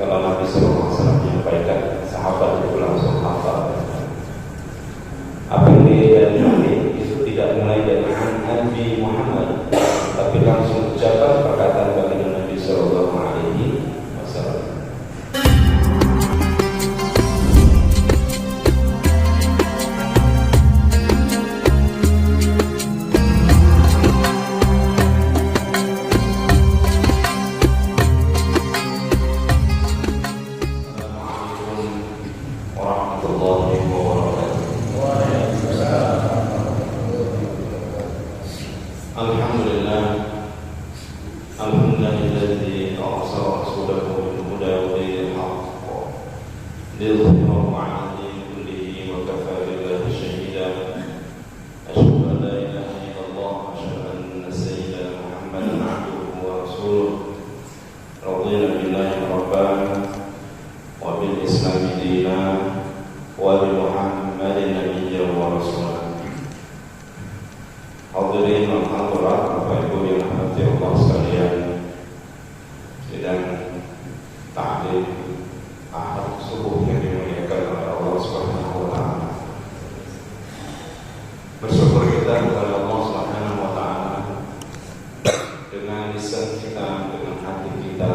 kalau Nabi SAW menyampaikan, sahabat itu langsung hafal. Apa yang dari Nabi itu tidak mulai dari Nabi Muhammad, tapi langsung ucapan perkataan baginda Nabi SAW. Hadirin dan hadirat, Bapak Ibu yang dirahmati Allah sekalian, sidang ta'lim ahad subuh yang dimuliakan oleh Allah Subhanahu wa taala. Bersyukur kita kepada Allah Subhanahu wa taala dengan lisan kita, dengan hati kita,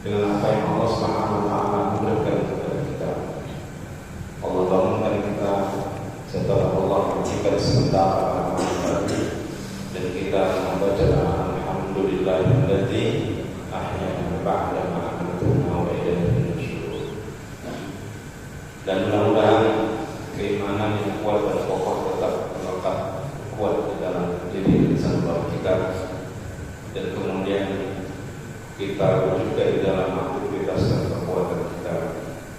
dengan apa yang Allah Subhanahu wa taala berikan kepada kita. Allah bangunkan kita setelah Allah memberikan sementara dan kita membaca alhamdulillahilladzi ahyana ba'da ma amatna wa ilaihi nusyur. Dan mudah-mudahan keimanan yang kuat dan kokoh tetap melekat kuat di dalam diri insan kita, dan kemudian kita juga di dalam aktivitas dan kekuatan kita,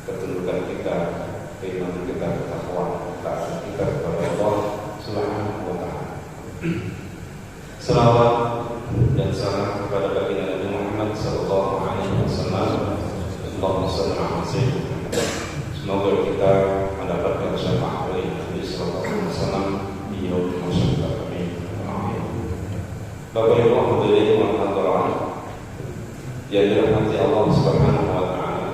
ketundukan kita, keimanan kita, ketakwaan kita kepada Allah Subhanahu wa taala. Salawat dan salam kepada baginda Nabi Muhammad sallallahu alaihi wasallam. Allahumma shalli ala sayyidina. Semoga kita mendapatkan syafaat dari Nabi sallallahu alaihi wasallam di yaumil mahsyar. Amin. Bapak Ibu hadirin dan hadirat yang dirahmati Allah Subhanahu wa taala,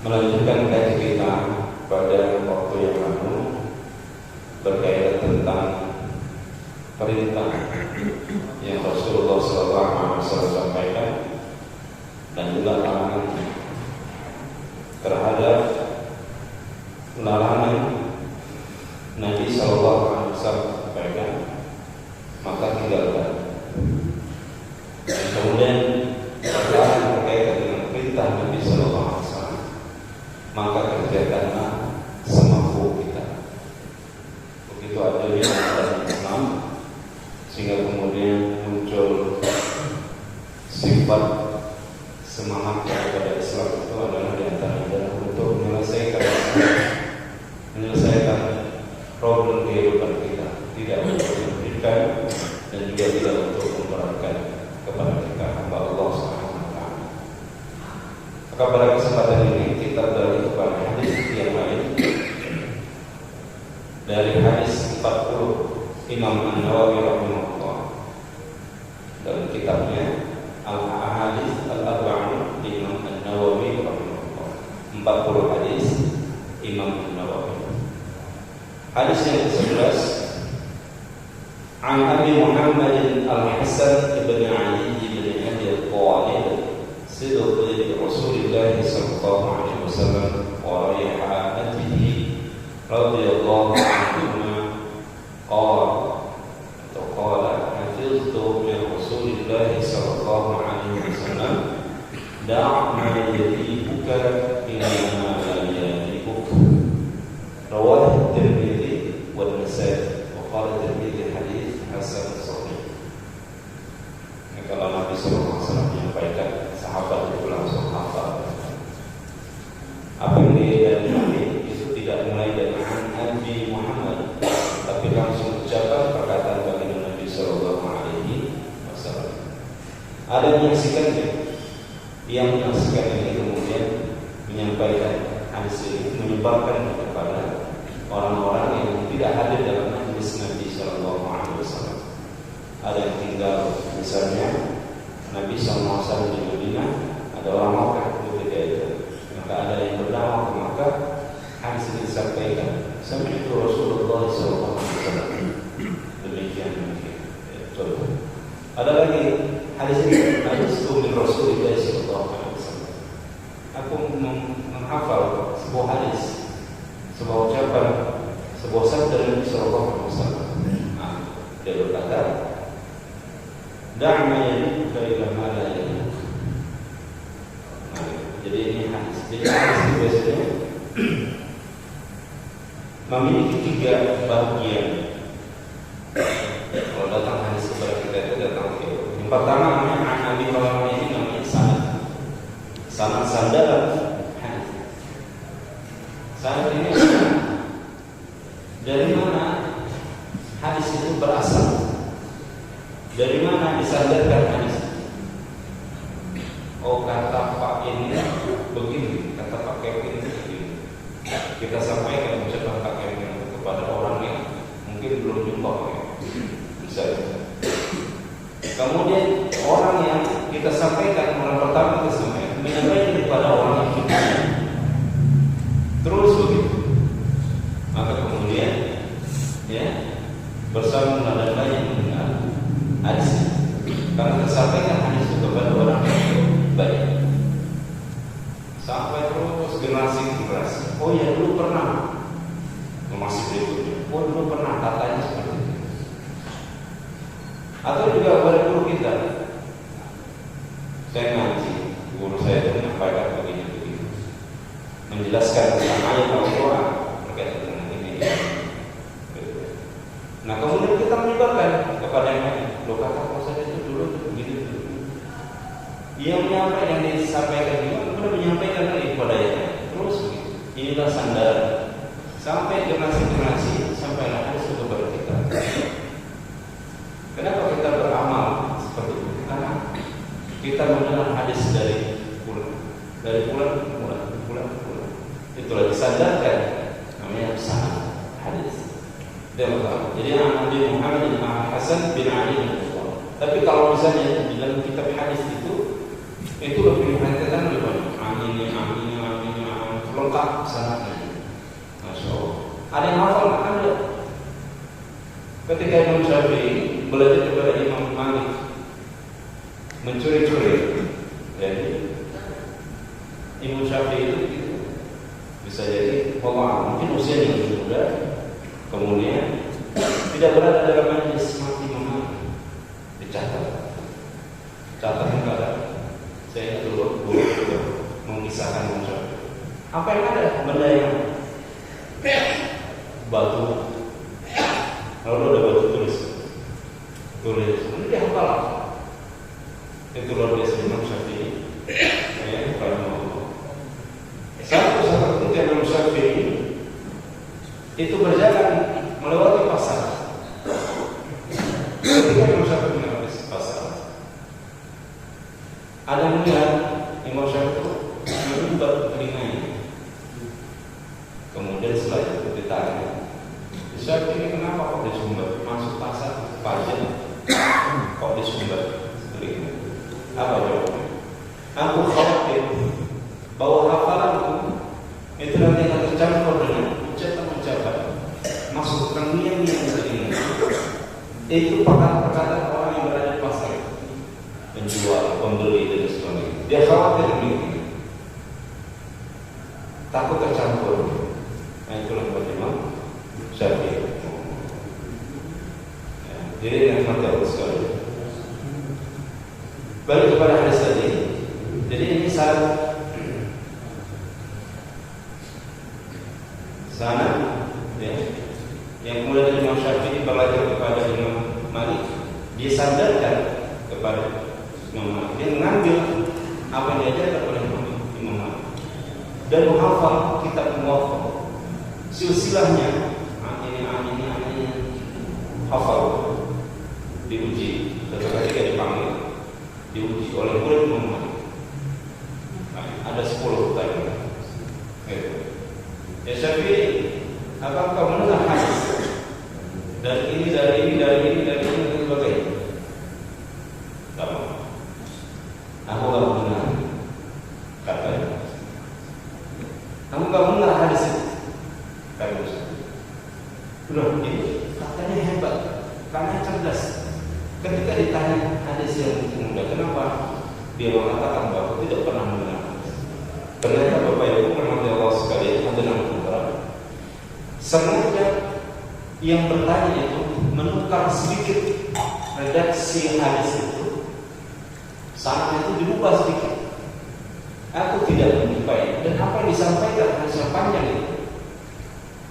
melanjutkan kajian kita pada waktu yang lalu berkaitan tentang perintah yang Rasulullah SAW sampaikan dan juga larangan terhadap larangan Nabi SAW sampaikan, maka tinggalkan. Dan kemudian larangan berkaitan dengan perintah Nabi SAW, maka kerjakanlah semampu kita. Begitu adanya dalam Islam, sehingga kemudian muncul sifat semangat kepada Islam itu adalah diantaranya untuk menyelesaikan problem kehidupan kita, tidak untuk memberikan dan juga tidak untuk memberatkan kepada kita hamba Allah Subhanahu wa taala. Maka pada kesempatan ini kita beralih kepada hadis yang lain dari hadis 40 Imam An-Nawawi rahimahullah dalam kitabnya Al-Ahadits Al-Arba'in Imam An-Nawawi rahimahullah, 40 hadis Imam An-Nawawi. Hadis yang ke-11, An Abi Muhammad Al-Hasan ibn Ali ibn Abi Thalib sidqi Rasulullah sallallahu alaihi wasallam wa raihanatihi radhiyallahu anhu قال حفظت من رسول الله صلى الله عليه وسلم دع ما يريبك إلى ما لا يريبك. رواه الترمذي والنسائي وقال الترمذي حديث حسن صحيح. Kalau Nabi SAW menyampaikan, sahabat itu langsung hafal. Apa yang dari Nabi itu tidak mulai dari Nabi Muhammad, tapi langsung ucapan perkataan baginda Nabi sallallahu alaihi wasallam. Ada yang menyaksikan ini kemudian menyampaikan hadis ini, menyebarkan kepada orang-orang yang tidak hadir dalam majlis Nabi sallallahu alaihi wasallam. Ada yang tinggal misalnya Nabi sallallahu alaihi wasallam di Madinah, biasanya memiliki 3 bagian. Kalau datang hadis kepada kita itu datang yang pertama namanya Nabi Muhammad ini namanya sanad sandaran hadis. Sanad ini dari mana hadis itu berasal, dari mana disandarkan hadis. Oh, kata Pak ini begini, kata Pak Kevin begini. Kita sampaikan ucapan Pak Kevin kepada orang yang mungkin belum jumpa, bisa. Kemudian orang yang kita sampaikan, orang pertama kita sampaikan menyampaikan kepada orang yang kita, terus begitu. Maka kemudian ya bersama nadanya mendengar hadis, karena tersampaikan hadis itu kepada orang yang baik, sampai terus generasi. Oh ya, dulu pernah, masih berikutnya. Oh dulu pernah katanya seperti itu. Atau juga pada guru kita, saya ngaji, guru saya itu menyampaikan begini, menjelaskan tentang ayat Al-Quran berkaitan dengan ini. Nah kemudian kita menyebarkan kepada yang lain. Loh, kata Ustaz itu dulu begitu. Yang menyampaikan, yang disampaikan juga kemudian menyampaikan lagi kepada yang lain. Terus begitu. Inilah sandaran sampai generasi sampai hadis itu kepada kita. Kenapa kita beramal seperti itu? Karena kita mendengar hadis dari bulan ke bulan. Itulah disandarkan, namanya sanad hadis. Jadi Nabi Muhammad bin Hasan bin Ali bin Abi. Tapi kalau misalnya di dalam kitab hadis itu lebih perhatikan lebih banyak. Amin lengkap sanadnya. Masya Allah. Ada yang hafal kan? Ketika Imam Syafi'i belajar kepada Imam Malik, mencuri-curi. Jadi Imam Syafi'i itu bisa jadi mungkin usianya lebih muda, kemudian tidak berada dalam majlis mati Imam Malik. Dicatat kepada saya dulu mengisahkan Imam Syafi'i. Apa yang ada? Benda yang batu. Lalu ada batu tulis. Ini dia hafal. Itu luar biasa Imam Syafi'i. Ya, satu ketika Imam Syafi'i itu berjalan melewati pasar. Ketika Imam Syafi'i melewati pasar, ada yang melihat Imam Syafi'i mengubah telinganya. Kemudian setelah itu ditanya, Syafi'i ini kenapa kok disumbat? Masuk pasar pajak kok disumbat telinganya? Apa jawabannya? Aku khawatir bahwa hafalanku itu nanti akan tercampur dengan ucapan masuk terngiang yang telinga. Itu perkataan orang yang berada di pasar, penjual, pembeli dan sebagainya. Dia khawatir begini, takut tercampur. Nah itulah bagaimana Syafi'i. Jadi yang mati sekali. Balik kepada hadis tadi. Jadi ini sanad ya, yang kemudian Imam Syafi'i belajar kepada Imam Malik, dia sandarkan kepada Imam Malik. Dia mengambil apa yang diajarkan oleh Imam Malik dan menghafal kitab Muwatta. Silsilahnya ini hafal, diuji. Ketika dipanggil, diuji oleh murid Imam Malik. Ada 10 tadi. Ya Syafi'i, apakah kau mendengar hadis dari ini dan sebagainya? Sama. Aku nggak mendengar. Katanya. Aku nggak mendengar hadis itu. Kata Udah, ini katanya hebat, karena cerdas. Ketika ditanya hadis yang mudah, kenapa dia mengatakan bahwa tidak pernah mendengar? Ternyata Bapak Ibu rahmati Allah sekalian, ada antara sengaja yang bertanya itu menukar sedikit redaksi hadis itu, sanad itu dirubah sedikit. Aku tidak menyukai, dan apa yang disampaikan hadis yang panjang itu,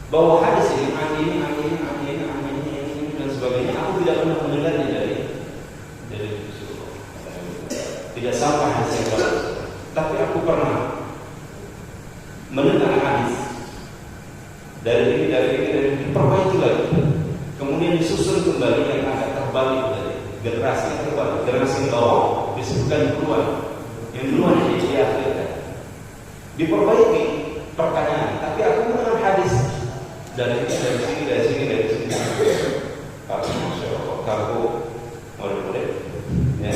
bahwa hadis ini ini dan sebagainya, aku tidak pernah mendengarnya dari Rasulullah. Tidak sampai hadis yang bagus, tapi aku pernah mendengar hadis dari ini diperbaiki lagi, kemudian disusun kembali yang agak terbalik dari generasi yang terbalik, generasi bawah disebutkan duluan yang diakhirkan, diperbaiki pertanyaan, tapi aku mendengar hadis dari sini. Kalau masya Allah, kalau murid-murid, ya,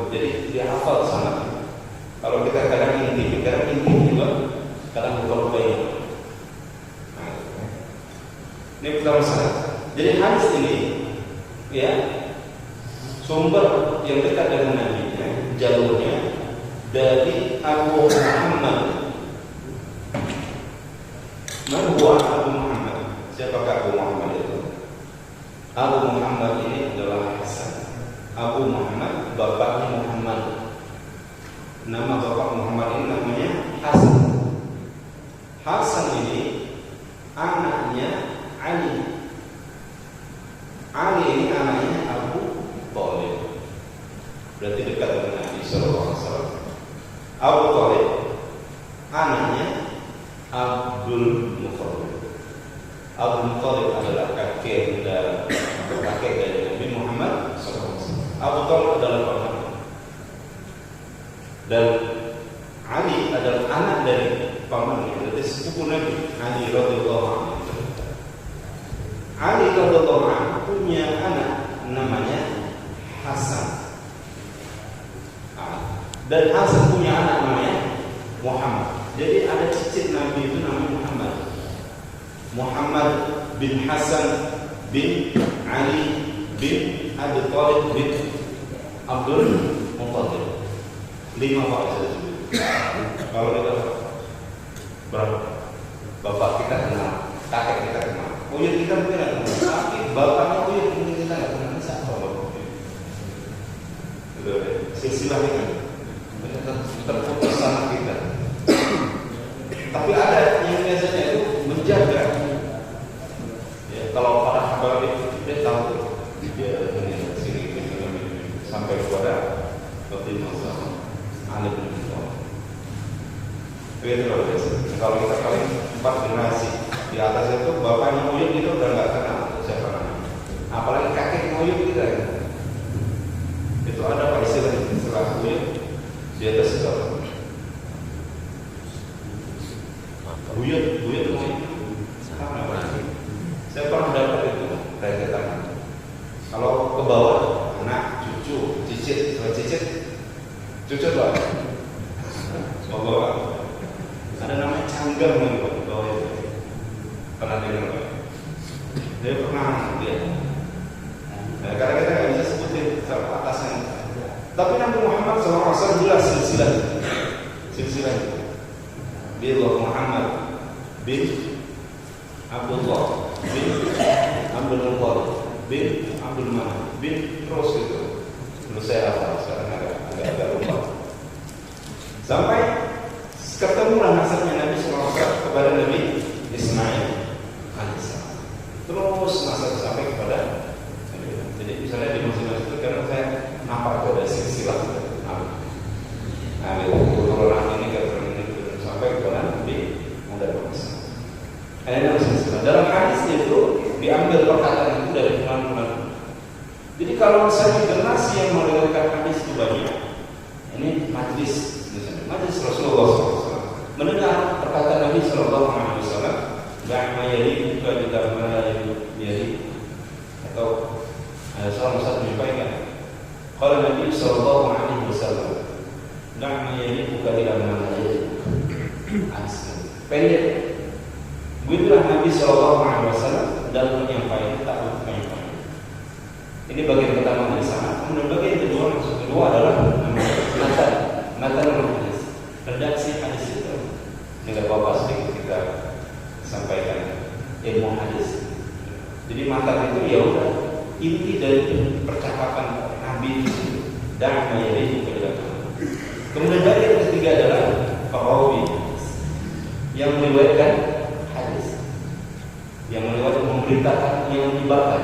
jadi dia hafal sangat. Kalau kita kadang inti juga, kadang lupa ini. Ini pertama saja. Jadi hadis ini, ya, sumber yang dekat dengan Nabi, jalurnya dari Abu Muhammad. Mana buah Abu Muhammad? Siapakah Abu Muhammad itu? Abu Muhammad ini adalah Hasan. Abu Muhammad, bapaknya Muhammad. Nama bapak Muhammad ini namanya Hasan. Hasan ini anaknya Ali. Ali ini anaknya Abu Thalib. Berarti dekat dengan Nabi sallallahu alaihi wasallam. Abu Thalib anaknya Abdul Muthalib. Abdul Muthalib adalah kakek dari Nabi Muhammad SAW. Abu Thalib adalah paman. Dan Ali adalah anak dari pamannya, berarti sepupu Nabi Ali radhiyallahu anhu. Ali radhiyallahu anhu punya anak namanya Hasan. Dan Hasan punya anak namanya Muhammad. Jadi ada cicit Nabi itu namanya Muhammad bin Hasan bin Ali bin Abi Thalib bin Abdul Muthalib. 5 Pak saya sebut. Kalau kita berapa? Bapak kita kenal, kakek kita kenal, uyut kita mungkin tidak kenal, tapi bapaknya uyut mungkin kita tidak kenal. Siapa bapak? Silsilah kita terputus sama kita. Tapi ada yang biasanya itu menjaga. Ya, kalau pada kabar dia tahu dia sini sampai kepada waktu masa Ali bin Abi Thalib. Itu luar biasa. Kalau kita kali 4 generasi di atas itu bapaknya Uyut itu udah nggak kenal siapa namanya. Apalagi kakek Uyut kita. Itu ada apa istilahnya setelah Uyut di atas itu. Uyut saya pernah dapat itu rentetan. Kalau ke bawah anak, cucu, cicit, cucu lah. Bawah ada namanya canggang nih di bawah itu. Pernah dengar Pak? Dia pernah lihat. Nah, karena kita nggak bisa sebutin atasnya. Tapi Nabi Muhammad SAW jelas silsilah. Dia Muhammad bin Abdullah bin Abdul Muthalib bin Abdul Manaf bin terus itu. Menurut saya hafal, sekarang agak lupa. Sampai ketemulah nasabnya Nabi SAW kepada Nabi Ismail alaihissalam. Terus nasab sampai kepada Nabi. Jadi misalnya di masing-masing itu karena saya nampak ada silsilah Nabi. Nah, itu turunan ini sampai kepada Nabi ada bangsa. Dalam hadis itu diambil perkataan itu dari fulan. Jadi kalau misalnya generasi yang meriwayatkan hadis itu banyak, ini majlis Rasulullah SAW mendengar perkataan Nabi Sallallahu Alaihi Wasallam, "Ba'ma yali buka juga yali," atau salah satu menyampaikan, kalau Nabi Sallallahu Alaihi Wasallam, "Ba'ma yali buka tidak yali," pendek. Begitulah Nabi Sallallahu Alaihi Wasallam dalam menyampaikan tak menyampaikan. Ini bagian pertama dari sanad. Kemudian bagian kedua, maksud kedua adalah matan hadis. Redaksi hadis itu. Ini nggak apa-apa sedikit kita sampaikan ilmu hadis. Jadi matan itu ya udah inti dari percakapan Nabi itu dan menjadi kemudian bagian ketiga adalah perawi. memerintahkan yang menyebarkan.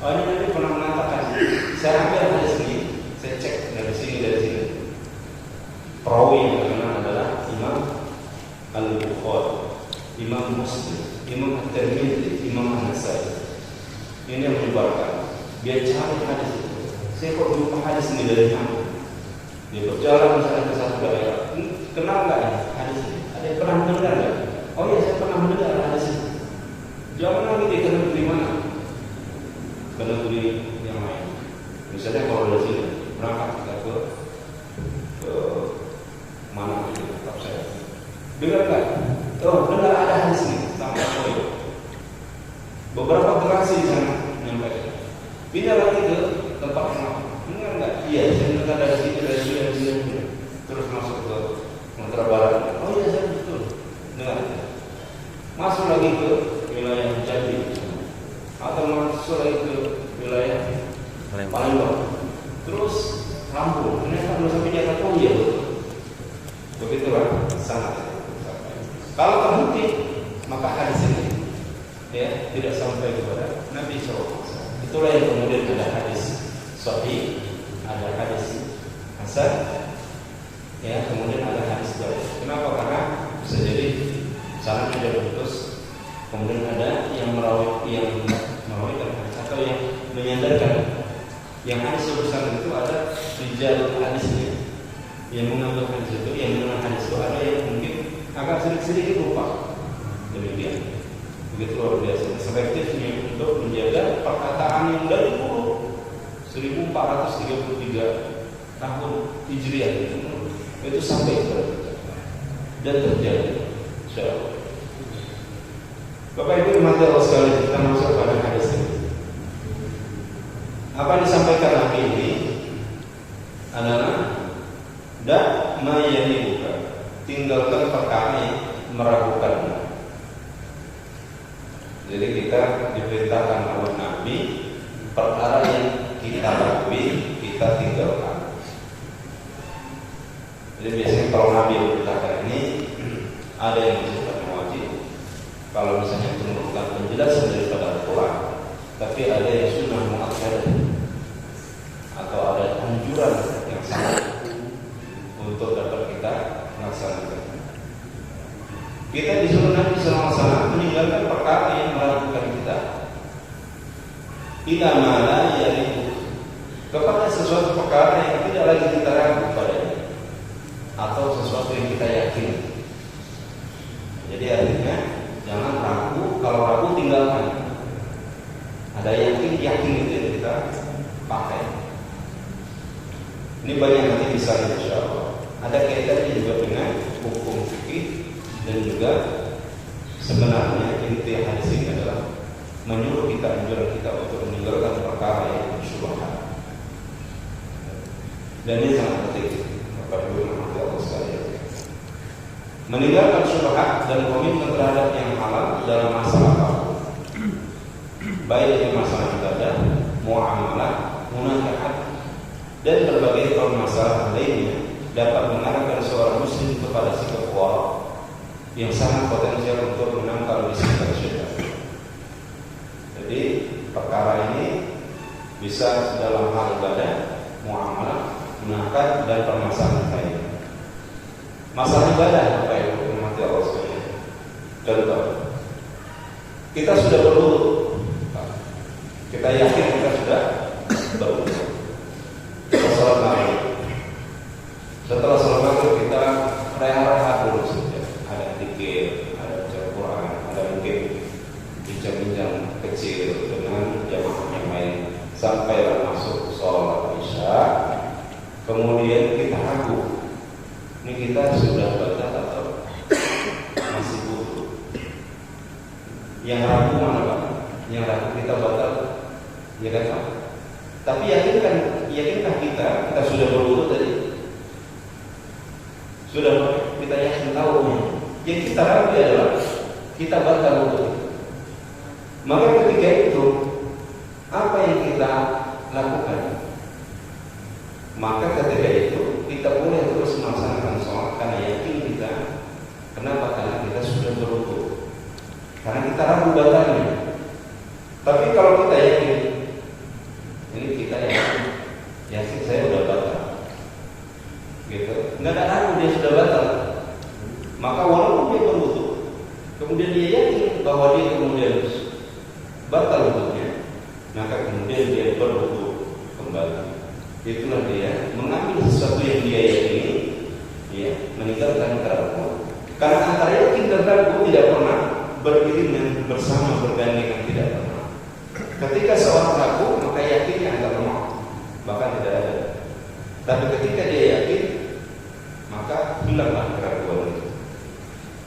Oh, ini Nabi pernah mengatakan, saya ambil hadis ini, saya cek dari sini. Perawi yang terkenal adalah Imam Al-Bukhari, Imam Muslim, Imam At-Tirmidzi, Imam An-Nasai. Ini yang menyebarkan. Dia cari hadis itu. Saya kok jumpa hadis ini dari mana? Dia berjalan misalnya ke satu daerah. Kenal nggak ini hadis ini? Ada yang pernah mendengar nggak? Oh iya, saya pernah mendengar hadis ini. Jangan lagi dia ke negeri mana? Ke negeri yang lain. Misalnya kalau dari sini berangkat kita ke mana itu tetap saya. Dengar nggak? Oh, dengar ada hadis ini sampai Koyo. Beberapa generasi di sana menyampaikan. Pindah lagi ke tempat yang lain. Dengar nggak? Iya, saya dengar dari sini. Terus masuk ke Sumatera Barat. Oh iya, saya betul. Dengar. Masuk lagi ke wilayah Jambi. Atau masuk lagi ke wilayah Palembang. Terus Lampung. Ternyata belum sampai Jakarta. Oh iya. Begitulah sangat. Kalau terbukti, maka hadis ini ya tidak sampai kepada Nabi SAW. Itulah yang kemudian ada hadis sahih, ada hadis hasan, ya kemudian ada hadis dhaif. Kenapa? Karena bisa jadi sanadnya tidak putus, kemudian ada yang merawikan atau yang menyandarkan. Yang hadis urusan itu ada rijal hadisnya, yang mengambil hadis itu, yang mengenal hadis itu ada yang mungkin agak sedikit lupa. Demikian. Begitu luar biasa selektifnya untuk menjaga perkataan yang dari dulu 1433 tahun Hijriah itu sampai kepada kita dan terjadi. Insyaallah. Bapak Ibu dimati Allah sekalian, kita masuk pada hadis ini. Apa yang disampaikan Nabi ini adalah dak ma yanibuka, tinggalkan perkara yang meragukan. Jadi kita diperintahkan oleh Nabi perkara yang kita ragui, kita tinggalkan. Jadi biasanya kalau Nabi memperintahkan ini ada yang bersifat wajib. Kalau misalnya itu merupakan penjelasan daripada Al-Quran, tapi ada yang sunnah muakkadah atau ada anjuran yang sangat untuk dapat kita melaksanakan. Kita disuruh Nabi SAW meninggalkan perkara yang meragukan kita. Ila mala yaitu kepada sesuatu perkara yang tidak lagi kita ragu padanya, atau sesuatu yang kita yakin. Jadi artinya jangan ragu, kalau ragu tinggalkan. Ada yakin itu yang kita pakai. Ini banyak nanti bisa insyaallah. Ada kaitannya juga dengan hukum fikih dan juga sebenarnya inti hadis ini adalah menyuruh kita, anjuran kita untuk meninggalkan perkara yang syubhat. Dan ini sangat penting Bapak Ibu yang Allah sekalian. Meninggalkan syubhat dan komitmen terhadap yang halal dalam masalah apapun, baik di masalah ibadah, muamalah, munakahat, dan berbagai permasalahan lainnya, dapat mengarahkan seorang muslim kepada sikap wara yang sangat potensial untuk menangkal bisikan syaitan. Jadi perkara ini bisa dalam hal ibadah, muamalah, munakahat, dan permasalahan lain. Masalah ibadah apa yang mati Allah sekalian? Contoh, kita sudah berwudu, kita yakin kita sudah berwudu. Salat maghrib. Setelah salat maghrib kita rehat dulu saja. Ada zikir, ada baca Quran, ada mungkin bincang-bincang kecil dengan jamaah yang lain sampai masuk salat Isya. Kemudian kita ragu, ini kita sudah baca atau masih wudu? Yang ragu mana Pak? Yang ragu kita batal, ya kan Pak? Tapi yakinkah kita sudah berwudu tadi? Sudah kita yakin tahu. Yang kita ragu adalah kita batal wudu. Maka ketika itu apa yang kita lakukan? Maka ketika itu kita boleh terus melaksanakan sholat karena yakin kita. Kenapa? Karena kita sudah berwudu. Karena kita ragu batalnya. tidak ragu dia sudah batal. Maka walaupun dia berwudu, kemudian dia yakin bahwa dia kemudian batal wudunya, maka kemudian dia berwudu kembali. Itulah dia mengambil sesuatu yang dia yakini, ya, meninggalkan ragu. Karena antara yakin dan ragu tidak pernah beriringan bersama, bergandengan, tidak pernah. Ketika seorang ragu, maka yakinnya agak lemah, bahkan tidak ada. Tapi ketika dia yakin, maka hilanglah keraguan itu.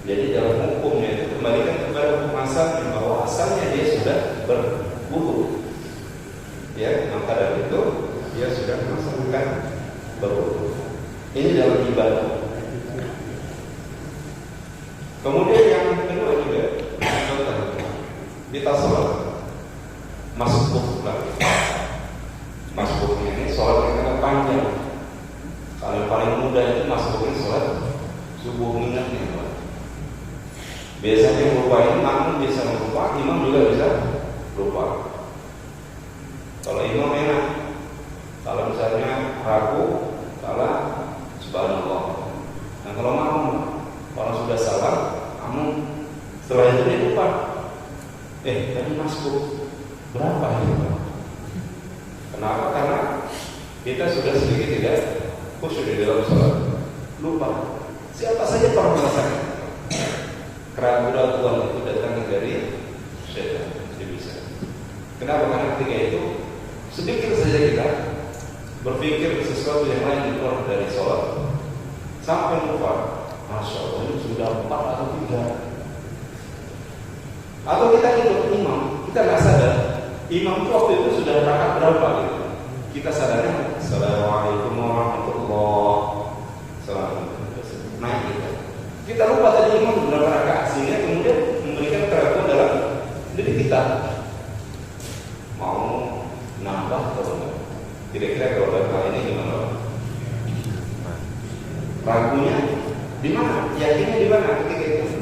Jadi dalam hukumnya itu kembalikan kepada hukum asalnya, bahwa asalnya dia sudah berwudu, ya, maka dari itu dia sudah melaksanakan berwudu. Ini dalam ibadah. Kemudian yang kedua juga, kita sholat masuk buk lagi. Masuk buknya ini sholat yang agak panjang. Kalau yang paling mudah itu masuk buknya sholat subuh minatnya. Biasanya lupa ini, makmum bisa lupa, imam juga bisa lupa. Kalau imam enak, kalau misalnya ragu, salah, subhanallah. Nah kalau makmum, kalau sudah salah, makmum setelah itu dia lupa. Tadi masuk berapa ini? Kenapa? Karena kita sudah sedikit tidak khusyuk di dalam sholat, lupa. Siapa saja para merasakan keraguan itu datang dari syaitan, dia bisa. Kenapa? Karena ketika itu sedikit saja kita berpikir sesuatu yang lain di luar dari sholat, sampai lupa. Masya Allah, ini sudah 4 atau 3. Atau kita ikut imam, kita nggak sadar imam itu waktu itu sudah rakaat berapa gitu. Kita sadarnya Assalamualaikum warahmatullahi wabarakatuh. Naik kita lupa tadi imam berapa rakaat, sehingga kemudian memberikan keraguan dalam diri kita. Mau nambah atau enggak? Kira-kira kalau dalam hal ini gimana? Ragunya di mana? Yakinnya di mana ketika itu?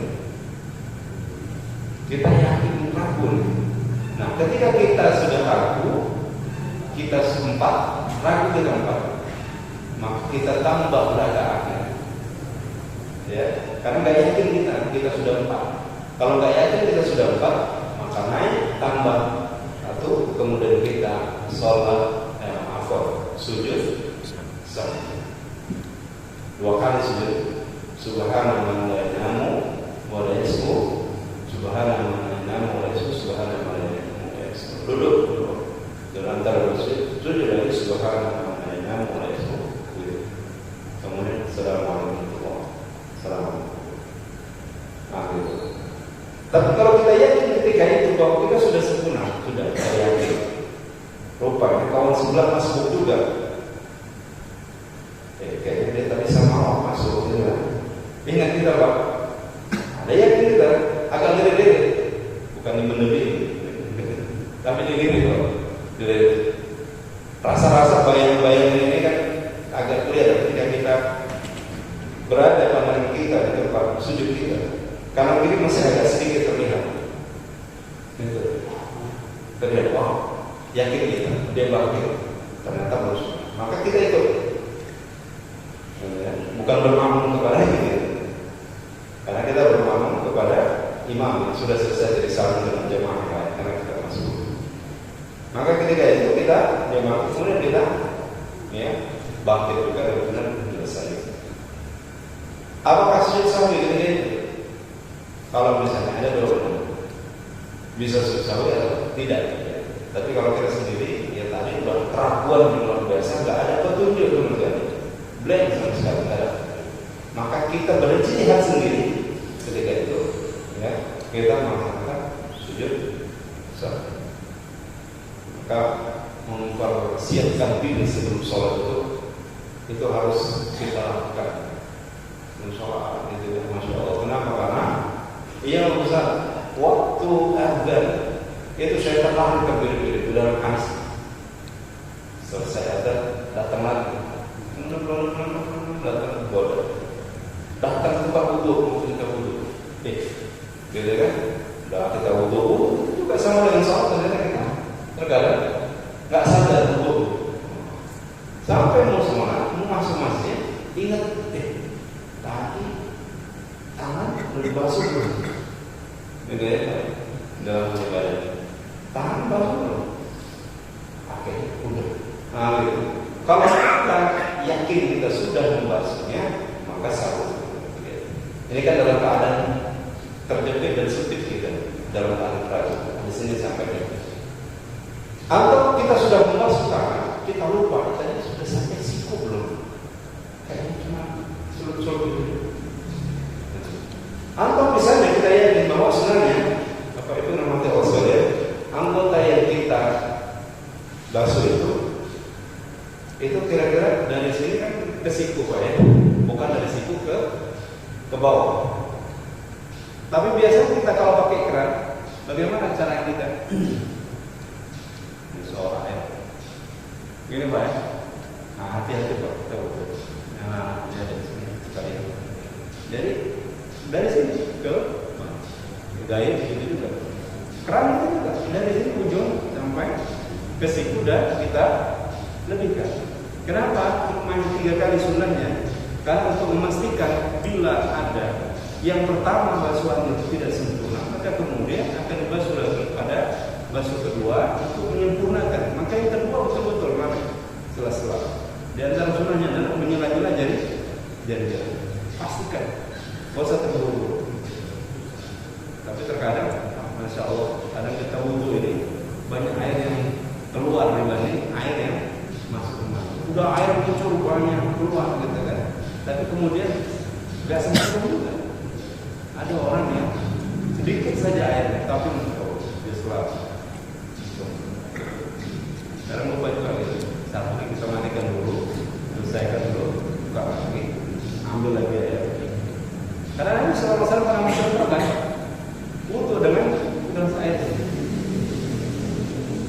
Kita yakin ragu. Nah, ketika kita sudah ragu, kita sempat ragu kita empat, maka kita tambah rakaatnya. Ya, karena nggak yakin kita sudah 4. Kalau nggak yakin kita sudah 4, maka naik tambah atau kemudian kita sholat sujud sahwi. 2 kali sujud. Subhanallah wa yanamu wa la yasmu. Subhanallah wa yanamu wa la yasmu. Subhanallah wa yanamu wa yasmu. Duduk. Dan antara sujud lagi subhanallah wa yanamu wa la yasmu. Kemudian assalamualaikum. Nah, gitu. Tapi kalau kita yakin ketika itu bahwa kita sudah sempurna, sudah yakin. Rupanya kawan sebelah masuk juga. Kayaknya dia tadi sama Allah masuk gitu kan. Ingat kita Pak, ada yakin kita agak diri-diri, bukan dibenderi, tapi diri Pak. Rasa-rasa bayang-bayang ini kan agak kelihatan ketika kita berada pada kita di tempat sujud kita. Karena ini masih agak sedikit terlihat. Gitu. Terlihat, wow, yakin kita, dia bangkit. Ternyata harus. Maka kita ikut. Bukan bermakmum kepada kita. Karena kita bermakmum kepada imam yang sudah selesai dari salam dengan jemaah yang lain. Karena kita masuk. Maka ketika itu kita jemaah, kemudian kita bangkit juga benar selesai. Apakah sujud sahwi ketika itu? Kalau misalnya ada dua, bisa sujud sahwi atau tidak. Ya. Tapi kalau kita sendiri, ya tadi udah keraguan yang luar biasa, nggak ada petunjuk kemudian, blank sama sekali nggak ada. Maka kita berijtihad sendiri ketika itu, ya kita melakukan sujud sahwi. Maka mempersiapkan diri sebelum sholat itu harus kita lakukan. Sholat itu Masya Allah. Kenapa? Karena ia besar waktu adzan itu saya terlalu berdiri dalam hadis. Selesai adzan datang lagi, datang bodoh, datang tempat wudhu, kita wudhu, gitu kan? Dah kita wudhu juga sama dengan sholat ternyata kita terkadang nggak sadar wudhu sampai mau semangat mau masuk masjid ingat tangan udah dibasuh belum? Gitu ya, dalam ibadah. Tangan basuh belum? Oke, udah. Nah, gitu. Kalau kita yakin kita sudah membasuhnya, maka sahur. Ini kan dalam keadaan terjepit dan sempit kita, dalam keadaan ragu. Di sini sampai. Atau kita sudah membasuh tangan, kita lupa tadi sudah sampai siku belum? Kayaknya cuma sulut-sulut gitu. Atau misalnya kita yakin bahwa sebenarnya apa itu nama teosol ya, anggota yang kita basuh itu kira-kira dari sini kan ke siku Pak ya, bukan dari siku ke bawah. Tapi biasanya kita kalau pakai keran, bagaimana cara kita? Ini seorang ya, gini Pak ya. Nah, hati-hati Pak, betul. Nah, ya dari sini sekali. Jadi dari sini ke gaya itu juga. Keran itu juga dari sini ujung sampai ke siku dan kita lebihkan. Kenapa? Main 3 kali sunahnya? Karena untuk memastikan bila ada yang pertama basuhan itu tidak sempurna, maka kemudian akan dibasuh lagi pada basuh kedua untuk menyempurnakan. Maka yang kedua betul-betul mana? Sela-sela. Di antara sunahnya adalah menyela-nyela jari-jari. Pastikan. Gak usah terburu-buru. Tapi terkadang, Masya Allah, kadang kita wudhu ini banyak air yang keluar dibanding air yang masuk. Udah air muncul banyak keluar gitu kan. Tapi kemudian gak sempurna juga. Ada orang yang sedikit saja airnya, tapi dia selalu. Sekarang lupa juga gitu. Satu kita matikan dulu, selesaikan dulu, buka lagi, ambil lagi air. Karena Nabi SAW pernah mencontohkan wudu dengan gelas air.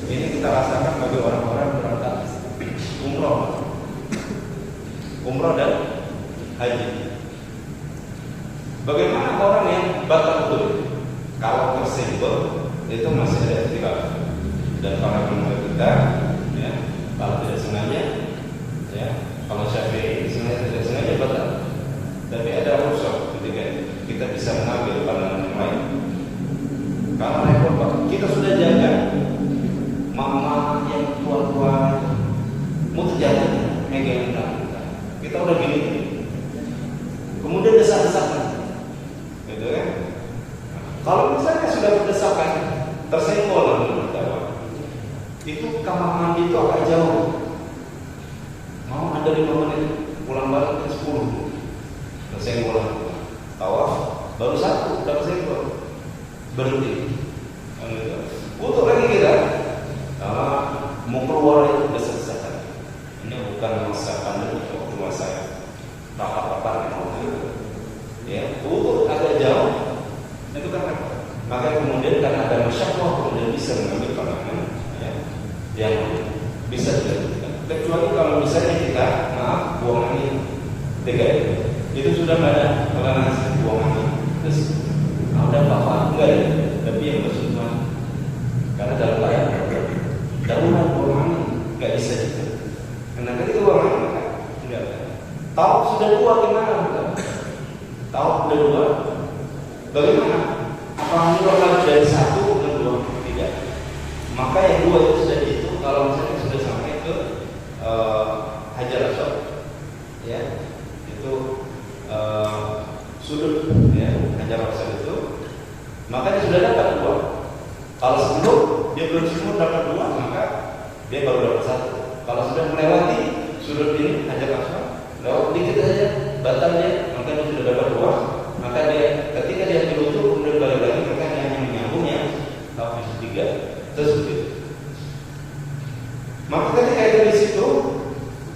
Ini kita rasakan bagi orang-orang berangkat umroh dan haji. Bagaimana orang yang batal wudu? Kalau tersenggol itu masih ada istilah. Dan para ulama kita, ya, kalau tidak sengaja, ya, kalau Syafi'i sengaja tidak sengaja batal. Tapi ada rukhsah ketika kita bisa mengambil pandangan yang lain. Kalau repot Pak, kita sudah jaga mama yang tua-tua mau terjadi megang kita udah gini, kemudian desak-desakan, gitu kan? Kalau misalnya sudah berdesakan, tersenggol itu kamar mandi itu agak jauh, mau ada 5 menit, pulang balik ke 10, tersenggol, tawaf baru 1, udah tersenggol, berhenti, butuh lagi kita, mau keluar itu desak-desakan. Ini bukan masa pandemi, waktu masa rapat-rapat ya, butuh agak jauh, itu kan repot. Maka kemudian karena ada masyarakat kemudian bisa mengambil pandangan ya, yang bisa dilakukan. Kecuali kalau misalnya kita buang angin, itu sudah ada toleransi buang angin. Terus ada apa-apa enggak ya? Tapi yang bersumber karena dalam layar darurat buang angin nggak bisa juga. Karena ketika buang angin enggak. Tahu sudah 2 gimana? Tahu sudah 2, bagaimana? Apa mulai dari 1 ke 2? Tidak. Maka yang 2 itu sudah dihitung kalau misalnya sudah sampai ke Hajar Aswad, ya, itu sudut, ya, Hajar Aswad itu, maka dia sudah dapat 2. Kalau sebelum dia belum semua dapat 2, maka dia baru dapat 1. Kalau sudah melewati sudut ini Hajar Aswad, lewat dikit saja batalnya, maka dia sudah dapat 2. Maka dia ketika dia berwudu kemudian balik lagi, maka dia hanya menyambungnya tawaf 3 tersebut. Maka ketika itu di situ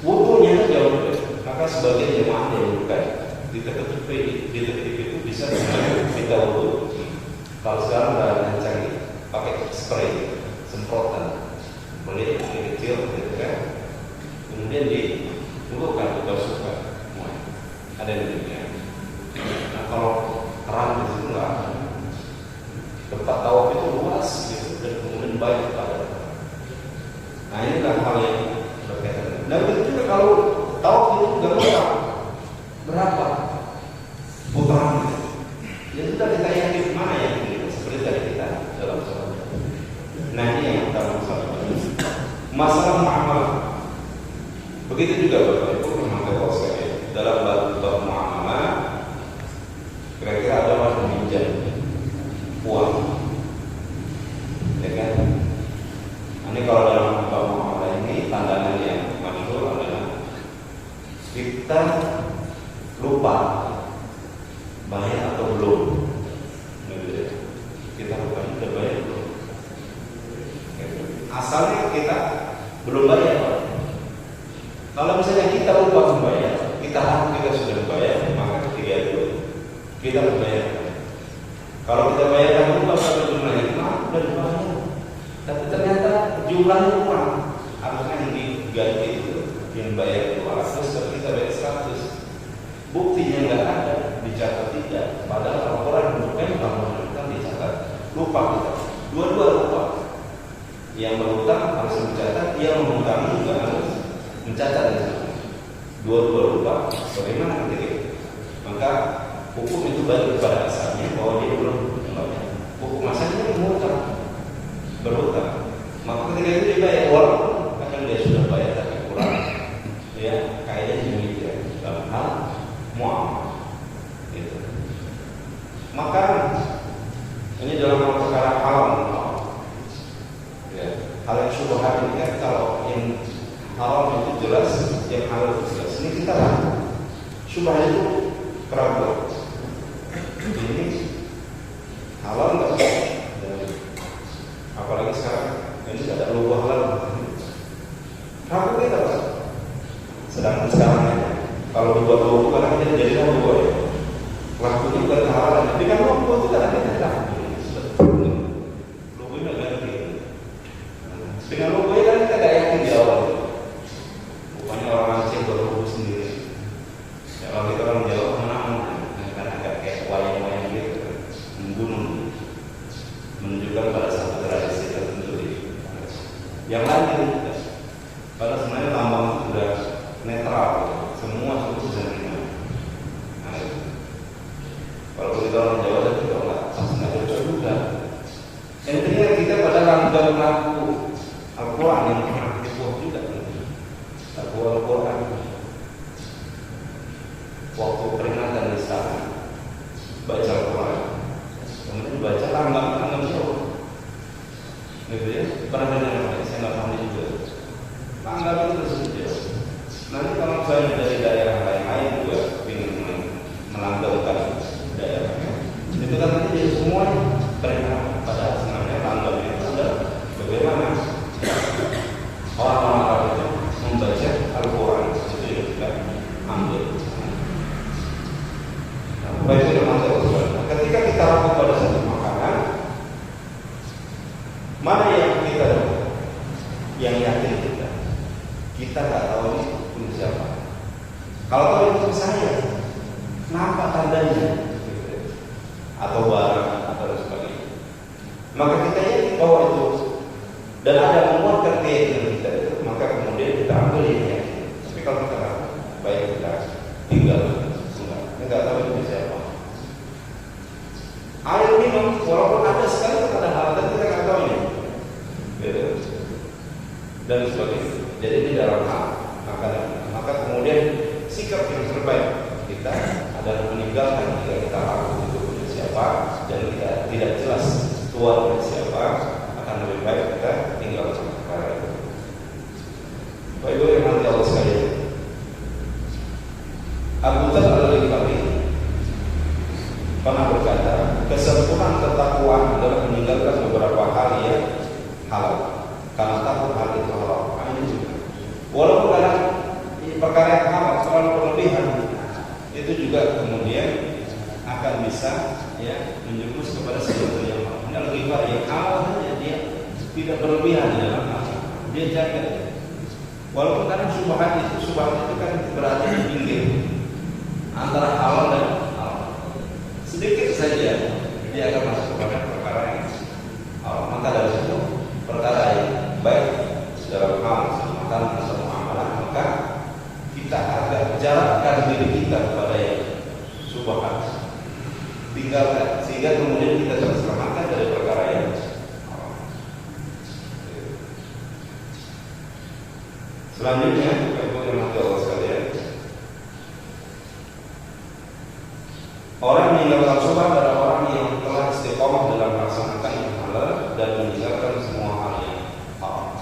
wudunya jauh lebih, maka sebagian jemaah yang bukan di detik itu bisa kita wudu. Kalau sekarang udah canggih, pakai spray, semprotan, boleh kecil, gitu kan? Kemudian dibulukan, dibasuhkan, ada yang demikian. Nah, kalau terang di situ nggak, tempat tawaf itu luas gitu, dan kemudian banyak pada. Nah, ini kan hal yang berkaitan. Dan begitu juga kalau tawaf itu nggak berapa putaran, masalah muamalah. Begitu juga Bapak Ibu memang sekalian dalam bab muamalah, kira-kira ada orang meminjam uang, ya kan? Ini kalau dalam bab muamalah ini tantangan yang masyhur adalah kita lupa bayar atau belum. Kita lupa sudah bayar belum? Asalnya kita belum bayar. Kalau misalnya kita lupa membayar, kita sudah membayar, maka ketika itu kita membayar. Kalau kita bayar lupa pada jumlahnya, sudah dibayar, tapi ternyata jumlahnya kurang. Harusnya yang diganti itu yang bayar 200, tapi kita bayar 100. Buktinya nggak ada, dicatat tidak. Padahal orang bukan kita dicatat, lupa kita. Dua-dua lupa. Yang berhutang harus mencatat, yang menghutang juga harus mencatat itu. Dua-dua lupa. Bagaimana ketika itu? Maka hukum itu balik kepada asalnya bahwa dia belum membayar. Hukum asalnya menghutang, berhutang. Maka ketika itu dia bayar walaupun akan dia sudah bayar tapi kurang. Ya, kaidahnya demikian dalam hal muamalah. Gitu. Maka ini dalam perkara haram. Ya, hal yang syubhat ini kan kalau yang haram itu jelas, yang halal itu jelas. Ini kita lakukan. Syubhat itu keraguan. Ini halal enggak? Apalagi sekarang ini tidak ada lubang halal. Ragu kita Pak. Sedangkan sekarang kalau dibuat logo kadang kita jadi logo ya. Lakunya bukan halalan, tapi kan logo itu kadang kita tidak. Logo ini agak ganti. Dengan logo ini kan kita tidak yakin di awal. Bukannya orang Aceh buat logo sendiri. Ya, kalau kita orang Jawa menang, karena agak kayak wayang-wayang gitu, membunuh, menunjukkan pada satu tradisi tertentu. Yang lain itu, pada sebenarnya lambang itu sudah netral, semua suku bisa terima. Nah, kalau kita orang Jawa dan kita orang pasti nggak cocok juga. Intinya kita pada langgam laku Al-Quran yang pernah dibuat juga. Laku Al-Quran waktu peringatan di sana baca Al-Quran, kemudian baca langgam Jawa. Gitu ya, pernah dengar saya nggak paham juga. Langgam itu tersebut. Nanti kalau saya dari daerah lain-lain juga ingin melanggamkan daerahnya, itu kan nanti jadi semua berenang pada sebenarnya langgam itu adalah bagaimana orang-orang Arab itu membaca Al-Quran itu juga kita ambil. Nah, baik itu ketika kita ragu pada satu makanan, mana yang kita yang yakin kita nggak tahu ini siapa. Kalau tahu itu saya, kenapa tandanya? Atau barang atau sebagainya. Maka kita yakin bahwa itu dan ada menguatkan keyakinan kita itu, maka kemudian kita ambil yang yakin. Tapi kalau kita baik kita tinggal nggak tahu itu siapa. Air minum walaupun ada sekali pada hal dan kita nggak tahu ini, gitu. Dan sebagainya. Jadi ini dalam hal maka kemudian sikap yang terbaik kita adalah meninggalkan jika kita ragu itu punya siapa dan kita tidak jelas tuannya siapa, akan lebih baik kita tinggalkan perkara itu. Bapak Ibu yang nanti Allah sekalian, Abu Dzar Al-Ghifari pernah berkata, kesempurnaan ketakwaan adalah meninggalkan beberapa hal yang halal karena takut hal itu halal. Walaupun dalam perkara yang halal terlalu berlebihan, itu juga kemudian akan bisa ya menjurus kepada sesuatu yang halal. Ini lebih baik yang halal saja dia tidak berlebihan dalam hal dia jaga. Walaupun kadang subhat itu kan berada di pinggir antara halal dan halal. Sedikit saja dia akan masuk kepada perkara yang halal. Maka dari situ perkara yang baik dalam hal makanan atau muamalah, maka kita akan jarakkan diri kita kepada yang subhat, tinggalkan sehingga kemudian kita terselamatkan dari perkara yang Selanjutnya, Ibu yang mati Allah sekalian, orang yang meninggalkan syubhat adalah orang yang telah istiqomah dalam melaksanakan yang halal dan meninggalkan semua hal yang haram.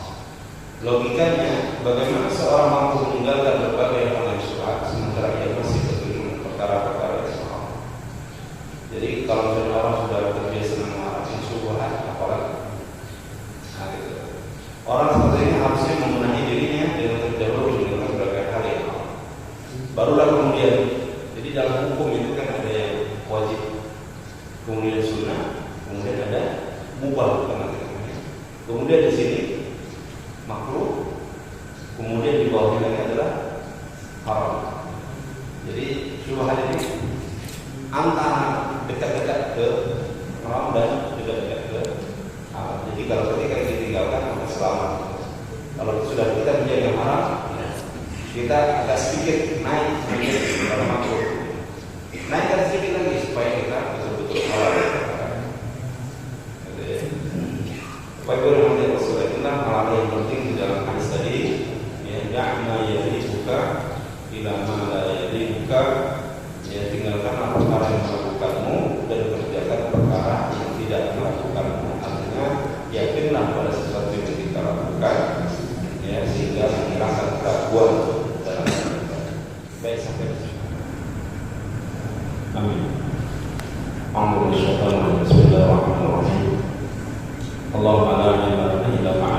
Logikanya, bagaimana seorang mampu meninggalkan berbagai hal yang syubhat sementara ia masih bergelut perkara-perkara yang haram? Jadi kalau misalnya orang sudah terbiasa mengarahkan syubhat, apalagi orang seperti ini harusnya membenahi dirinya dengan terdahulu meninggalkan berbagai hal yang haram. Barulah kemudian, jadi dalam hukum itu kan ada yang wajib, kemudian sunnah, kemudian ada mubah, kemudian di sini makruh, kemudian di bawahnya lagi adalah haram. Jadi syubhat ini antara dekat-dekat ke haram dan dekat-dekat ke haram. Jadi kalau ketika ditinggalkan maka selamat. Kalau sudah kita menjaga haram, kita agak sedikit naik sedikit dalam makruh. Naikkan sedikit lagi supaya kita betul-betul halal. Baik, berhenti Rasulullah tentang hal yang penting di dalam hadis tadi, ya, ya'ma yadibuka ila ma la yadibuka, ya, tinggalkanlah perkara yang melakukanmu dan kerjakan perkara yang tidak melakukanmu. Artinya yakinlah pada sesuatu yang kita lakukan, ya, sehingga menghilangkan keraguan dalam kita. Baik, sampai di sini. Amin. Bismillahirrahmanirrahim. Allahumma la ilaha illa anta